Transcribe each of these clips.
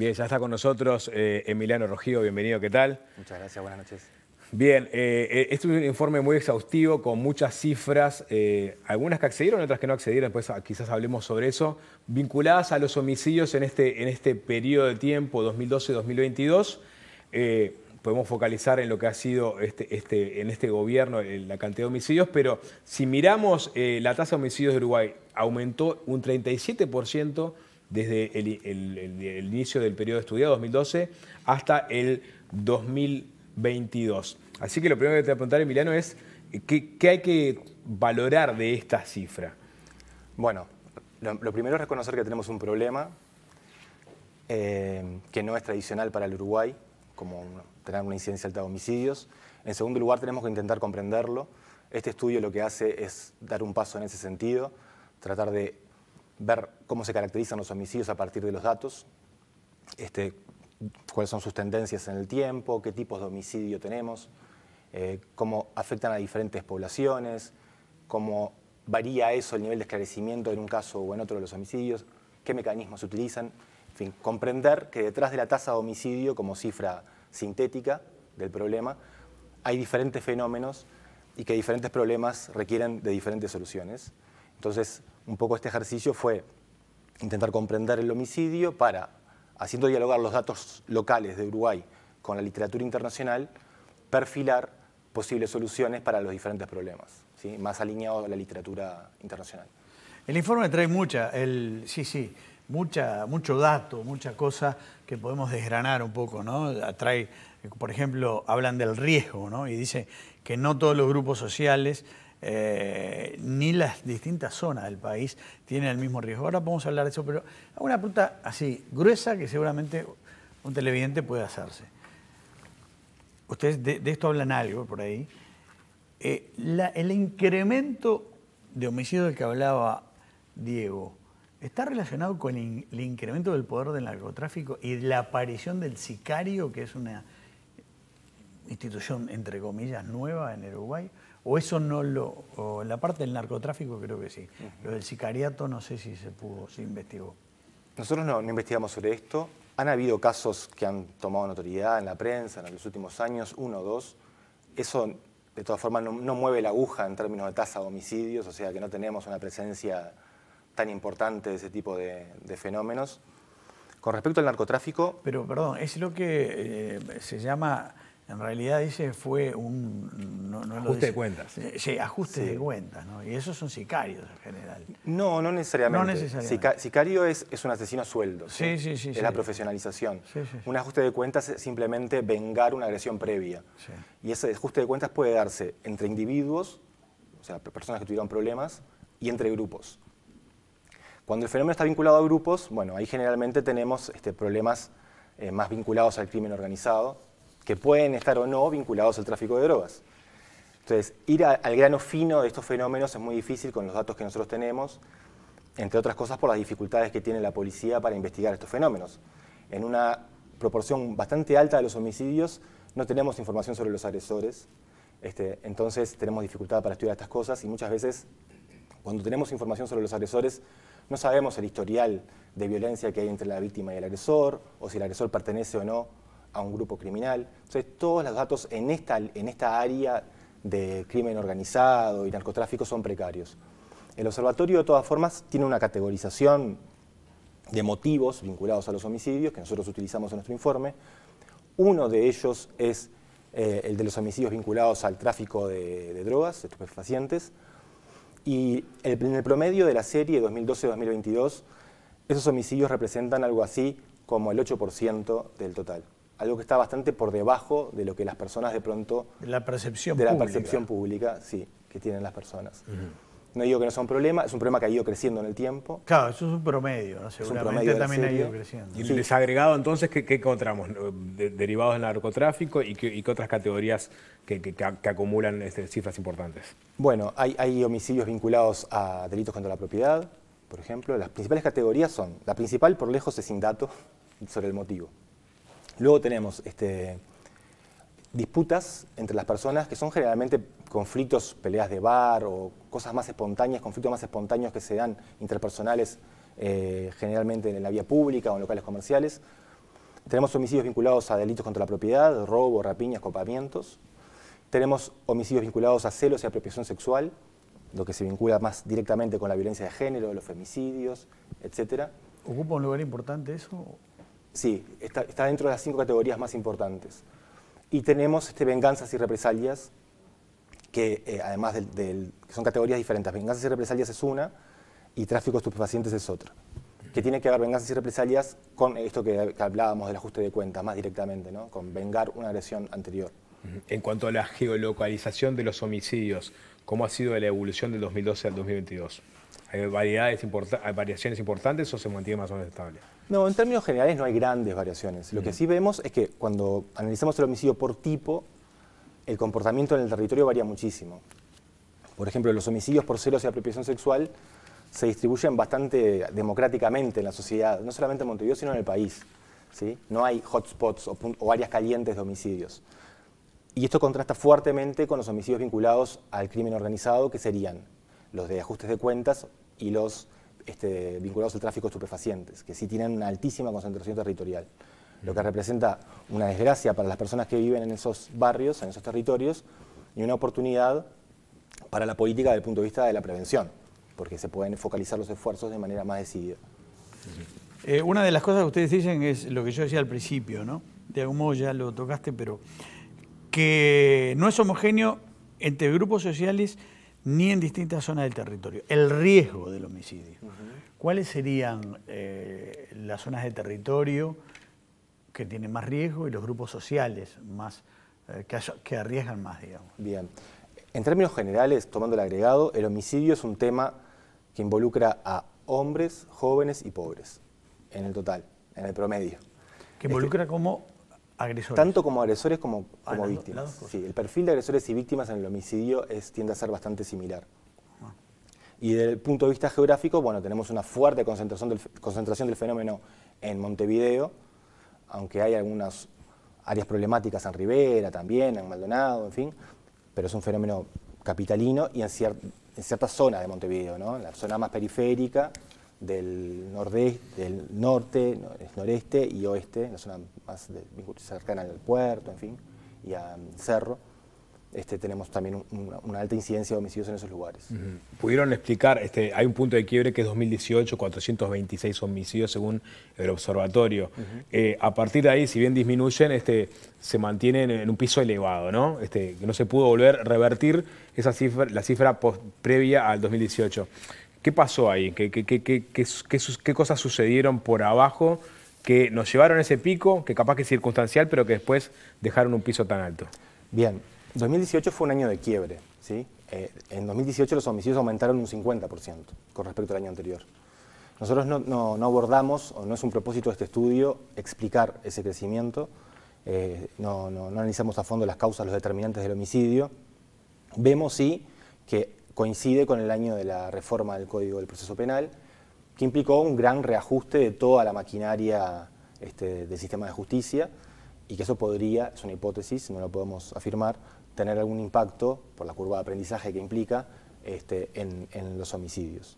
Bien, ya está con nosotros Emiliano Roggio, bienvenido, ¿qué tal? Muchas gracias, buenas noches. Bien, este es un informe muy exhaustivo con muchas cifras, algunas que accedieron, otras que no accedieron, después quizás hablemos sobre eso, vinculadas a los homicidios en este periodo de tiempo, 2012-2022. Podemos focalizar en lo que ha sido en este gobierno la cantidad de homicidios, pero si miramos la tasa de homicidios de Uruguay, aumentó un 37% desde el inicio del periodo estudiado, 2012, hasta el 2022. Así que lo primero que te voy a preguntar, Emiliano, es ¿qué hay que valorar de esta cifra? Bueno, lo primero es reconocer que tenemos un problema que no es tradicional para el Uruguay, como tener una incidencia alta de homicidios. En segundo lugar, tenemos que intentar comprenderlo. Este estudio lo que hace es dar un paso en ese sentido, tratar de ver cómo se caracterizan los homicidios a partir de los datos, cuáles son sus tendencias en el tiempo, qué tipos de homicidio tenemos, cómo afectan a diferentes poblaciones, cómo varía eso, el nivel de esclarecimiento en un caso o en otro de los homicidios, qué mecanismos se utilizan. En fin, comprender que detrás de la tasa de homicidio como cifra sintética del problema hay diferentes fenómenos y que diferentes problemas requieren de diferentes soluciones. Entonces, un poco este ejercicio fue intentar comprender el homicidio para, haciendo dialogar los datos locales de Uruguay con la literatura internacional, perfilar posibles soluciones para los diferentes problemas, ¿sí? Más alineado a la literatura internacional. El informe trae mucho dato, mucha cosa que podemos desgranar un poco, ¿no? Trae, por ejemplo, hablan del riesgo, ¿no? Y dice que no todos los grupos sociales ni las distintas zonas del país tienen el mismo riesgo. Ahora podemos hablar de eso, pero hago una pregunta así, gruesa, que seguramente un televidente puede hacerse. Ustedes de esto hablan algo por ahí. El incremento de homicidios del que hablaba Diego, ¿está relacionado con el incremento del poder del narcotráfico y la aparición del sicario, que es una institución, entre comillas, nueva en el Uruguay? ¿O eso no o la parte del narcotráfico creo que sí? Lo del sicariato no sé si se investigó. Nosotros no investigamos sobre esto. Han habido casos que han tomado notoriedad en la prensa en los últimos años, 1 o 2. Eso, de todas formas, no mueve la aguja en términos de tasa de homicidios, o sea que no tenemos una presencia tan importante de ese tipo de fenómenos. Con respecto al narcotráfico... Pero, perdón, es lo que se llama... En realidad ese fue un... ajuste de cuentas. Sí, ajuste de cuentas, ¿no? Y esos son sicarios en general. No necesariamente. No necesariamente. Sicario es un asesino a sueldo. Sí. Es la profesionalización. Sí. Un ajuste de cuentas es simplemente vengar una agresión previa. Sí. Y ese ajuste de cuentas puede darse entre individuos, o sea, personas que tuvieron problemas, y entre grupos. Cuando el fenómeno está vinculado a grupos, bueno, ahí generalmente tenemos problemas más vinculados al crimen organizado, que pueden estar o no vinculados al tráfico de drogas. Entonces, ir al grano fino de estos fenómenos es muy difícil con los datos que nosotros tenemos, entre otras cosas por las dificultades que tiene la policía para investigar estos fenómenos. En una proporción bastante alta de los homicidios no tenemos información sobre los agresores, entonces tenemos dificultad para estudiar estas cosas y muchas veces cuando tenemos información sobre los agresores no sabemos el historial de violencia que hay entre la víctima y el agresor, o si el agresor pertenece o no a un grupo criminal. Entonces, todos los datos en esta área de crimen organizado y narcotráfico son precarios. El observatorio, de todas formas, tiene una categorización de motivos vinculados a los homicidios que nosotros utilizamos en nuestro informe. Uno de ellos es el de los homicidios vinculados al tráfico de drogas, de estupefacientes. Y en el promedio de la serie 2012-2022, esos homicidios representan algo así como el 8% del total. Algo que está bastante por debajo de lo que las personas de pronto... De la percepción pública, sí, que tienen las personas. No digo que no sea un problema, es un problema que ha ido creciendo en el tiempo. Claro, eso es un promedio, ¿no? Seguramente también ha ido creciendo. Y el desagregado, entonces, ¿qué encontramos? Derivados del narcotráfico y qué otras categorías que acumulan cifras importantes. Bueno, hay homicidios vinculados a delitos contra la propiedad, por ejemplo. Las principales categorías son, la principal por lejos es sin datos sobre el motivo. Luego tenemos disputas entre las personas que son generalmente conflictos, peleas de bar o cosas más espontáneas, conflictos más espontáneos que se dan interpersonales generalmente en la vía pública o en locales comerciales. Tenemos homicidios vinculados a delitos contra la propiedad, robo, rapiña, escopamientos. Tenemos homicidios vinculados a celos y apropiación sexual, lo que se vincula más directamente con la violencia de género, los femicidios, etc. ¿Ocupa un lugar importante eso? Sí, está dentro de las 5 categorías más importantes. Y tenemos venganzas y represalias, que además que son categorías diferentes. Venganzas y represalias es una, y tráfico de estupefacientes es otra. Que tiene que ver venganzas y represalias con esto que hablábamos del ajuste de cuentas, más directamente, ¿no? Con vengar una agresión anterior. En cuanto a la geolocalización de los homicidios, ¿cómo ha sido la evolución del 2012 al 2022? ¿Hay variaciones importantes o se mantiene más o menos estable? No, en términos generales no hay grandes variaciones. Lo que sí vemos es que cuando analizamos el homicidio por tipo, el comportamiento en el territorio varía muchísimo. Por ejemplo, los homicidios por celos y apropiación sexual se distribuyen bastante democráticamente en la sociedad, no solamente en Montevideo, sino en el país, ¿sí? No hay hotspots o áreas calientes de homicidios. Y esto contrasta fuertemente con los homicidios vinculados al crimen organizado, que serían los de ajustes de cuentas y los vinculados al tráfico de estupefacientes, que sí tienen una altísima concentración territorial, lo que representa una desgracia para las personas que viven en esos barrios, en esos territorios, y una oportunidad para la política desde el punto de vista de la prevención, porque se pueden focalizar los esfuerzos de manera más decidida. Una de las cosas que ustedes dicen es lo que yo decía al principio, ¿no? De algún modo ya lo tocaste, pero que no es homogéneo entre grupos sociales ni en distintas zonas del territorio. El riesgo del homicidio. ¿Cuáles serían las zonas de territorio que tienen más riesgo y los grupos sociales más que arriesgan más, digamos? Bien. En términos generales, tomando el agregado, el homicidio es un tema que involucra a hombres, jóvenes y pobres, en el total, en el promedio. Que involucra como agresores. Tanto como agresores como las víctimas. dos Sí, el perfil de agresores y víctimas en el homicidio tiende a ser bastante similar. Y desde el punto de vista geográfico, bueno, tenemos una fuerte concentración del fenómeno en Montevideo, aunque hay algunas áreas problemáticas en Rivera también, en Maldonado, en fin, pero es un fenómeno capitalino y en ciertas zonas de Montevideo, ¿no? En la zona más periférica del norte, noreste y oeste, en la zona más cercana al puerto, en fin, y al cerro, tenemos también una alta incidencia de homicidios en esos lugares. ¿Pudieron explicar, hay un punto de quiebre que es 2018, 426 homicidios según el observatorio? A partir de ahí, si bien disminuyen, se mantienen en un piso elevado, ¿no? Que no se pudo volver a revertir esa cifra, la cifra previa al 2018. ¿Qué pasó ahí? ¿Qué cosas sucedieron por abajo que nos llevaron a ese pico, que capaz que es circunstancial, pero que después dejaron un piso tan alto? Bien, 2018 fue un año de quiebre, ¿sí? En 2018 los homicidios aumentaron un 50% con respecto al año anterior. Nosotros no abordamos, o no es un propósito de este estudio, explicar ese crecimiento, no analizamos a fondo las causas, los determinantes del homicidio. Vemos sí que coincide con el año de la reforma del Código del Proceso Penal, que implicó un gran reajuste de toda la maquinaria del sistema de justicia, y que eso podría, es una hipótesis, no lo podemos afirmar, tener algún impacto por la curva de aprendizaje que implica en los homicidios.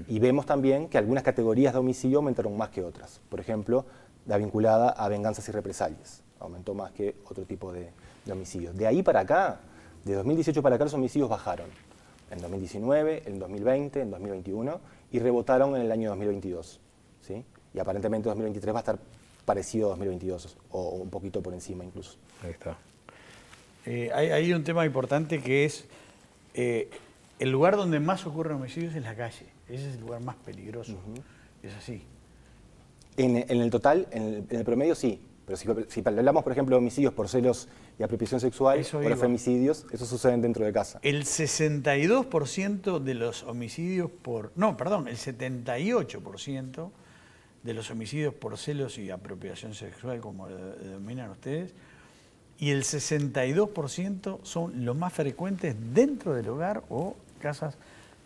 Y vemos también que algunas categorías de homicidio aumentaron más que otras. Por ejemplo, la vinculada a venganzas y represalias aumentó más que otro tipo de homicidios. De ahí para acá, de 2018 para acá, los homicidios bajaron. En 2019, en 2020, en 2021 y rebotaron en el año 2022. ¿Sí? Y aparentemente 2023 va a estar parecido a 2022 o un poquito por encima incluso. Ahí está. Hay un tema importante que es el lugar donde más ocurren homicidios es la calle. Ese es el lugar más peligroso. Es así. En el total, en el promedio sí. Pero si hablamos, por ejemplo, de homicidios por celos y apropiación sexual o los femicidios, eso sucede dentro de casa. El 62% de los homicidios el 78% de los homicidios por celos y apropiación sexual, como denominan ustedes, y el 62% son los más frecuentes dentro del hogar o casas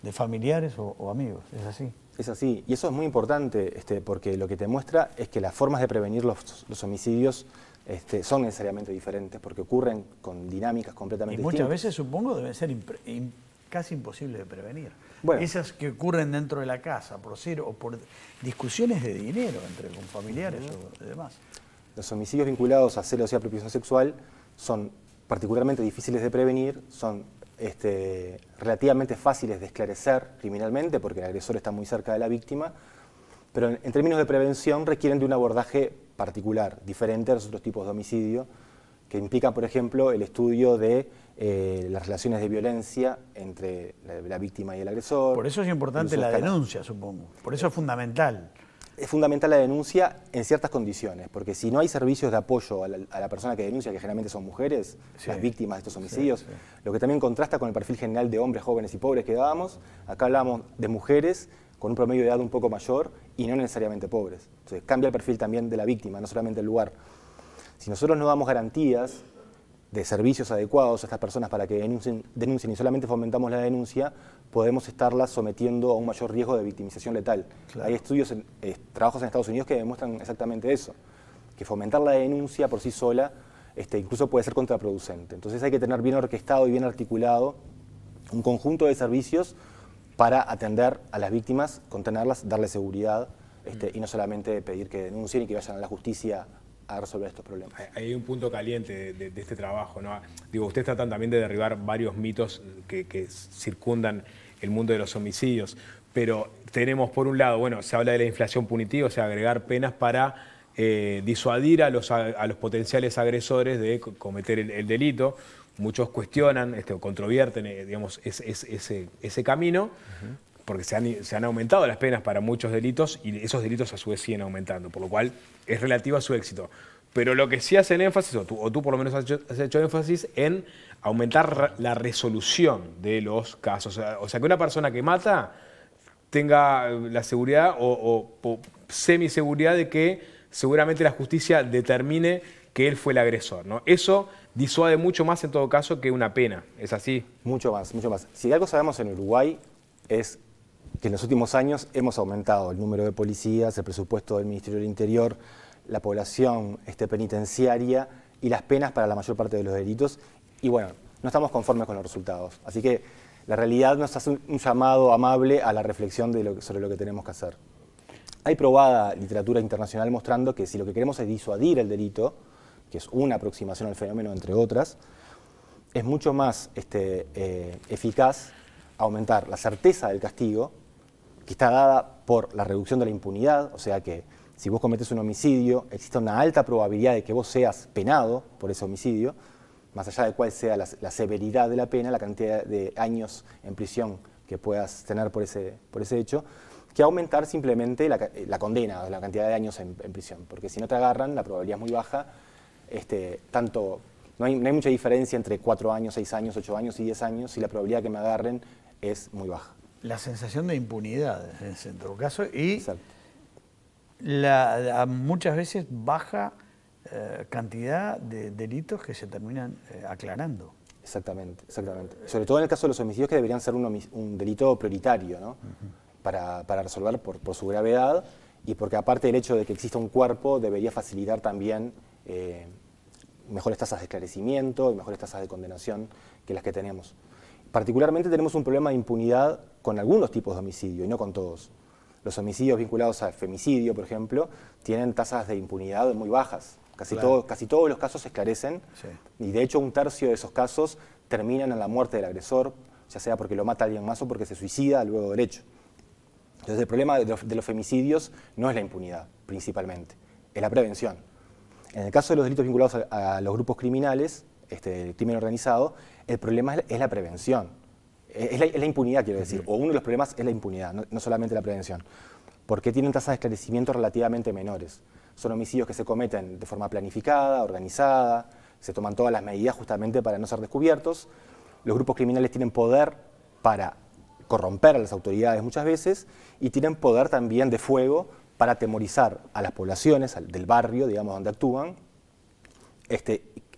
de familiares o amigos. ¿Es así? Es así, y eso es muy importante porque lo que te muestra es que las formas de prevenir los homicidios son necesariamente diferentes porque ocurren con dinámicas completamente distintas. Y muchas veces, supongo, deben ser casi imposibles de prevenir. Bueno, esas que ocurren dentro de la casa, por por discusiones de dinero con familiares o demás. Los homicidios vinculados a celos y apropiación sexual son particularmente difíciles de prevenir, son relativamente fáciles de esclarecer criminalmente porque el agresor está muy cerca de la víctima, pero en términos de prevención requieren de un abordaje particular, diferente a los otros tipos de homicidio, que implica, por ejemplo, el estudio de las relaciones de violencia entre la víctima y el agresor. Por eso es importante la denuncia, supongo. Por eso es fundamental. Es fundamental la denuncia en ciertas condiciones, porque si no hay servicios de apoyo a la persona que denuncia, que generalmente son mujeres, las víctimas de estos homicidios, lo que también contrasta con el perfil general de hombres jóvenes y pobres que dábamos. Acá hablamos de mujeres con un promedio de edad un poco mayor y no necesariamente pobres. Entonces cambia el perfil también de la víctima, no solamente el lugar. Si nosotros no damos garantías de servicios adecuados a estas personas para que denuncien y solamente fomentamos la denuncia, podemos estarlas sometiendo a un mayor riesgo de victimización letal. Claro. Hay estudios, trabajos en Estados Unidos que demuestran exactamente eso, que fomentar la denuncia por sí sola incluso puede ser contraproducente. Entonces hay que tener bien orquestado y bien articulado un conjunto de servicios para atender a las víctimas, contenerlas, darles seguridad y no solamente pedir que denuncien y que vayan a la justicia a resolver estos problemas. Hay un punto caliente de este trabajo, ¿no? Digo, ustedes tratan también de derribar varios mitos que circundan el mundo de los homicidios, pero tenemos por un lado, bueno, se habla de la inflación punitiva, o sea, agregar penas para disuadir a los potenciales agresores de cometer el delito. Muchos cuestionan, controvierten, digamos, ese camino, porque se han aumentado las penas para muchos delitos y esos delitos a su vez siguen aumentando, por lo cual es relativo a su éxito. Pero lo que sí hacen énfasis, o tú por lo menos has hecho énfasis, en aumentar la resolución de los casos. O sea, que una persona que mata tenga la seguridad o semiseguridad de que seguramente la justicia determine que él fue el agresor, ¿no? Eso disuade mucho más en todo caso que una pena, ¿es así? Mucho más, mucho más. Si algo sabemos en Uruguay es que en los últimos años hemos aumentado el número de policías, el presupuesto del Ministerio del Interior, la población penitenciaria y las penas para la mayor parte de los delitos. Y bueno, no estamos conformes con los resultados. Así que la realidad nos hace un llamado amable a la reflexión sobre lo que tenemos que hacer. Hay probada literatura internacional mostrando que si lo que queremos es disuadir el delito, que es una aproximación al fenómeno entre otras, es mucho más eficaz aumentar la certeza del castigo, que está dada por la reducción de la impunidad, o sea que si vos cometés un homicidio, existe una alta probabilidad de que vos seas penado por ese homicidio, más allá de cuál sea la severidad de la pena, la cantidad de años en prisión que puedas tener por ese hecho, que aumentar simplemente la condena, la cantidad de años en prisión, porque si no te agarran, la probabilidad es muy baja, no hay mucha diferencia entre 4 años, 6 años, 8 años y 10 años, y la probabilidad que me agarren es muy baja. La sensación de impunidad, en todo caso, y Exacto. muchas veces baja cantidad de delitos que se terminan aclarando. Exactamente, exactamente. Sobre todo en el caso de los homicidios, que deberían ser un delito prioritario, ¿no? Para resolver por su gravedad, y porque aparte del hecho de que exista un cuerpo, debería facilitar también mejores tasas de esclarecimiento y mejores tasas de condenación que las que tenemos. Particularmente tenemos un problema de impunidad con algunos tipos de homicidio y no con todos. Los homicidios vinculados al femicidio, por ejemplo, tienen tasas de impunidad muy bajas. Casi todos los casos se esclarecen, y de hecho 1/3 de esos casos terminan en la muerte del agresor, ya sea porque lo mata alguien más o porque se suicida luego del hecho. Entonces el problema de los femicidios no es la impunidad, principalmente, es la prevención. En el caso de los delitos vinculados a los grupos criminales, el crimen organizado, el problema es la prevención. Es la impunidad, quiero decir, o uno de los problemas es la impunidad, no solamente la prevención, porque tienen tasas de esclarecimiento relativamente menores. Son homicidios que se cometen de forma planificada, organizada, se toman todas las medidas justamente para no ser descubiertos. Los grupos criminales tienen poder para corromper a las autoridades muchas veces, y tienen poder también de fuego para atemorizar a las poblaciones del barrio, digamos, donde actúan,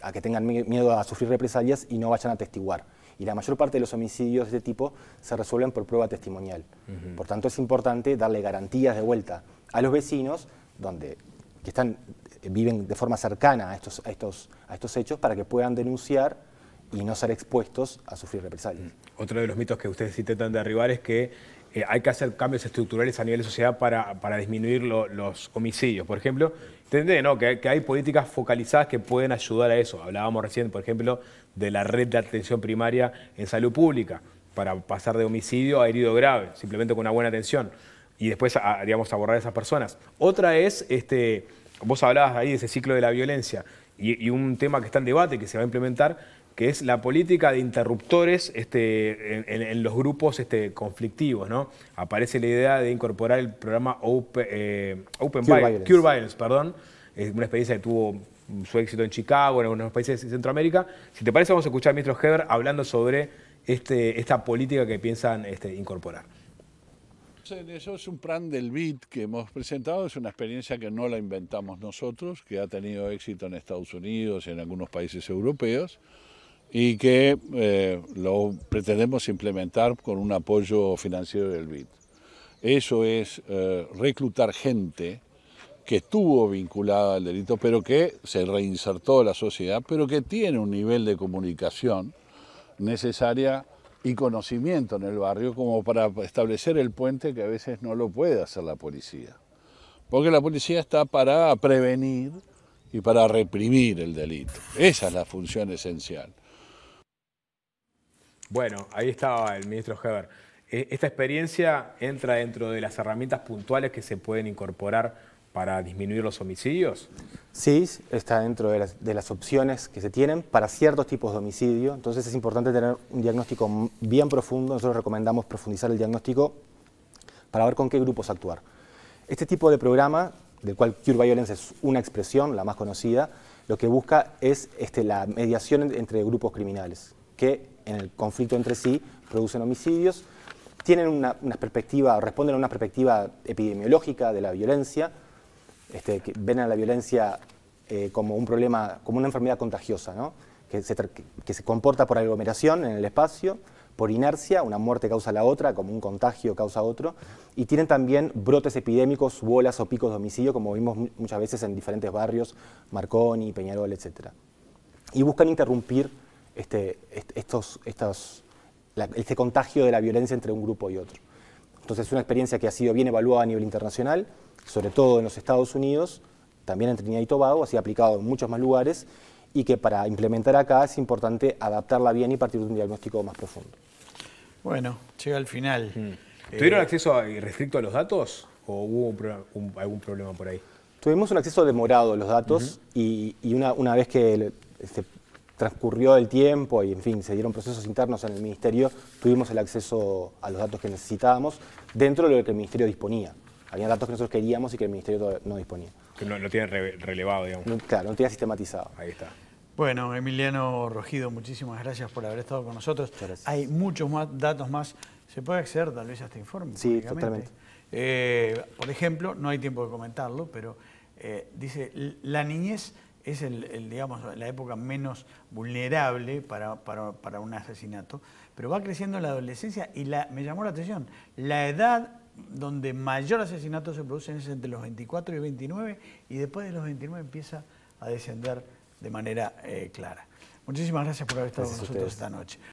a que tengan miedo a sufrir represalias y no vayan a atestiguar. Y la mayor parte de los homicidios de este tipo se resuelven por prueba testimonial. Por tanto, es importante darle garantías de vuelta a los vecinos que viven de forma cercana a estos hechos, para que puedan denunciar y no ser expuestos a sufrir represalias. Otro de los mitos que ustedes intentan derribar es que hay que hacer cambios estructurales a nivel de sociedad para disminuir los homicidios. Por ejemplo, entendés, ¿no? que hay políticas focalizadas que pueden ayudar a eso. Hablábamos recién, por ejemplo, de la red de atención primaria en salud pública, para pasar de homicidio a herido grave, simplemente con una buena atención. Y después, digamos, abordar a esas personas. Otra es, vos hablabas ahí de ese ciclo de la violencia, y un tema que está en debate, que se va a implementar, que es la política de interruptores en los grupos conflictivos, ¿no? Aparece la idea de incorporar el programa Cure Violence, perdón, es una experiencia que tuvo su éxito en Chicago, en algunos países de Centroamérica. Si te parece, vamos a escuchar al ministro Heber hablando sobre esta política que piensan incorporar. Eso es un plan del BID que hemos presentado, es una experiencia que no la inventamos nosotros, que ha tenido éxito en Estados Unidos y en algunos países europeos, y que lo pretendemos implementar con un apoyo financiero del BID. Eso es reclutar gente que estuvo vinculada al delito, pero que se reinsertó a la sociedad, pero que tiene un nivel de comunicación necesaria y conocimiento en el barrio como para establecer el puente que a veces no lo puede hacer la policía. Porque la policía está para prevenir y para reprimir el delito. Esa es la función esencial. Bueno, ahí estaba el ministro Heber. ¿Esta experiencia entra dentro de las herramientas puntuales que se pueden incorporar para disminuir los homicidios? Sí, está dentro de las opciones que se tienen para ciertos tipos de homicidio. Entonces es importante tener un diagnóstico bien profundo. Nosotros recomendamos profundizar el diagnóstico para ver con qué grupos actuar. Este tipo de programa, del cual Cure Violence es una expresión, la más conocida, lo que busca es la mediación entre grupos criminales, que en el conflicto entre sí producen homicidios, tienen una perspectiva, responden a una perspectiva epidemiológica de la violencia, que ven a la violencia como un problema, como una enfermedad contagiosa, ¿no? que se comporta por aglomeración en el espacio, por inercia, una muerte causa la otra, como un contagio causa otro, y tienen también brotes epidémicos, bolas o picos de homicidio, como vimos muchas veces en diferentes barrios, Marconi, Peñarol, etc. Y buscan interrumpir este contagio de la violencia entre un grupo y otro. Entonces es una experiencia que ha sido bien evaluada a nivel internacional, sobre todo en los Estados Unidos, también en Trinidad y Tobago, ha sido aplicado en muchos más lugares, y que para implementar acá es importante adaptarla bien y partir de un diagnóstico más profundo. Bueno, llega al final. ¿Tuvieron acceso irrestricto a los datos o hubo algún problema por ahí? Tuvimos un acceso demorado a los datos y una vez que transcurrió el tiempo y en fin, se dieron procesos internos en el Ministerio, tuvimos el acceso a los datos que necesitábamos dentro de lo que el Ministerio disponía. Había datos que nosotros queríamos y que el Ministerio no disponía. Que no lo tienen relevado, digamos. Claro, no tiene sistematizado. Ahí está. Bueno, Emiliano Rogido, muchísimas gracias por haber estado con nosotros. Hay muchos más datos más. ¿Se puede acceder tal vez a este informe? Sí, totalmente. Por ejemplo, no hay tiempo de comentarlo, pero dice, la niñez es digamos, la época menos vulnerable para un asesinato, pero va creciendo en la adolescencia y me llamó la atención, la edad donde mayor asesinato se produce es entre los 24 y 29 y después de los 29 empieza a descender de manera clara. Muchísimas gracias por haber estado con nosotros esta noche.